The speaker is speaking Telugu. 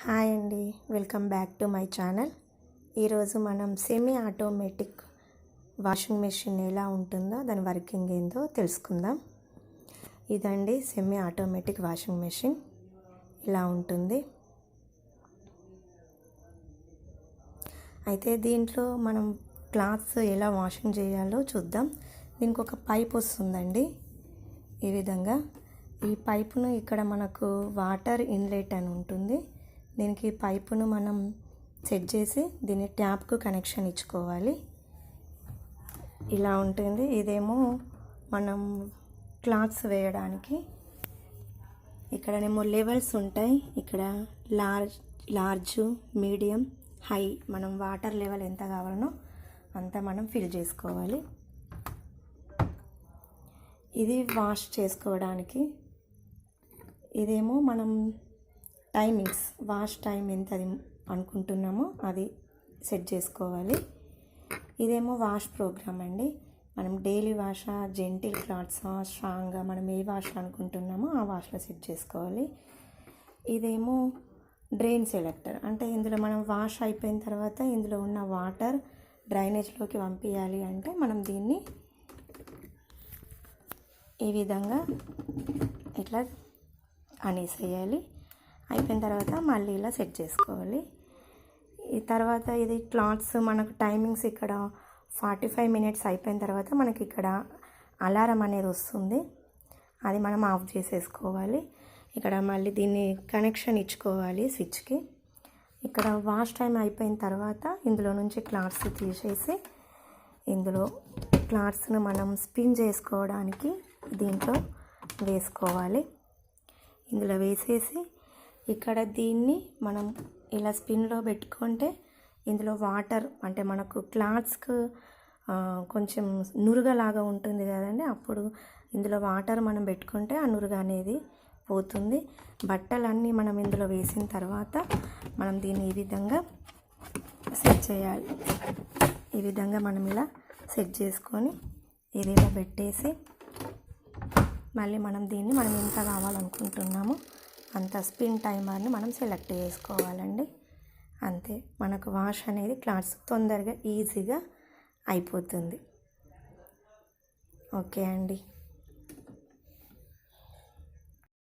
హాయ్ అండి, welcome back to my channel. ఈరోజు మనం సెమీ ఆటోమేటిక్ వాషింగ్ మెషిన్ ఎలా ఉంటుందో దాని వర్కింగ్ ఏందో తెలుసుకుందాం. ఇదండి సెమీ ఆటోమేటిక్ వాషింగ్ మెషిన్. ఇలా ఉంటుంది. అయితే దీంట్లో మనం క్లాత్స్ ఎలా వాషింగ్ చేయాలో చూద్దాం. దీనికి ఒక పైప్ వస్తుందండి. ఈ విధంగా ఈ పైపును ఇక్కడ మనకు వాటర్ ఇన్లెట్ అని ఉంటుంది. దీనికి పైపును మనం సెట్ చేసి దీన్ని ట్యాప్కు కనెక్షన్ ఇచ్చుకోవాలి. ఇలా ఉంటుంది. ఇదేమో మనం క్లాత్స్ వేయడానికి. ఇక్కడనేమో లెవెల్స్ ఉంటాయి. ఇక్కడ లార్జ్, మీడియం, హై మనం వాటర్ లెవెల్ ఎంత కావాలనో అంత మనం ఫిల్ చేసుకోవాలి. ఇది వాష్ చేసుకోవడానికి. ఇదేమో మనం టైమింగ్స్, వాష్ టైం ఎంత అది అనుకుంటున్నామో అది సెట్ చేసుకోవాలి. ఇదేమో వాష్ ప్రోగ్రామ్ అండి. మనం డైలీ వాషా, జెంటిల్ క్లాత్సా, స్ట్రాంగ్గా మనం ఏ వాష్లో అనుకుంటున్నామో ఆ వాష్లో సెట్ చేసుకోవాలి. ఇదేమో డ్రైన్ సెలెక్టర్, అంటే ఇందులో మనం వాష్ అయిపోయిన తర్వాత ఇందులో ఉన్న వాటర్ డ్రైనేజ్లోకి పంపించాలి అంటే మనం దీన్ని ఈ విధంగా ఇట్లా అనేసేయాలి. అయిపోయిన తర్వాత మళ్ళీ ఇలా సెట్ చేసుకోవాలి. ఈ తర్వాత ఇది క్లాత్స్ మనకు టైమింగ్స్ ఇక్కడ 45 మినిట్స్ అయిపోయిన తర్వాత మనకి ఇక్కడ అలారం అనేది వస్తుంది. అది మనం ఆఫ్ చేసేసుకోవాలి. ఇక్కడ మళ్ళీ దీన్ని కనెక్షన్ ఇచ్చుకోవాలి స్విచ్కి. ఇక్కడ వాష్ టైం అయిపోయిన తర్వాత ఇందులో నుంచి క్లాత్స్ తీసేసి ఇందులో క్లాత్స్ను మనం స్పిన్ చేసుకోవడానికి దీంట్లో వేసుకోవాలి. ఇందులో వేసేసి ఇక్కడ దీన్ని మనం ఇలా స్పిన్లో పెట్టుకుంటే ఇందులో వాటర్, అంటే మనకు క్లాత్స్కు కొంచెం నురుగలాగా ఉంటుంది కదండి, అప్పుడు ఇందులో వాటర్ మనం పెట్టుకుంటే ఆ నురుగ అనేది పోతుంది. బట్టలన్నీ మనం ఇందులో వేసిన తర్వాత మనం దీన్ని ఈ విధంగా సెట్ చేయాలి. ఈ విధంగా మనం ఇలా సెట్ చేసుకొని ఇది ఇలా పెట్టేసి మళ్ళీ మనం దీన్ని మనం ఎంత కావాలనుకుంటున్నామో అంత స్పిన్ టైమర్ని మనం సెలెక్ట్ చేసుకోవాలండి. అంతే, మనకు వాష్ అనేది క్లాత్స్ తొందరగా ఈజీగా అయిపోతుంది. ఓకే అండి.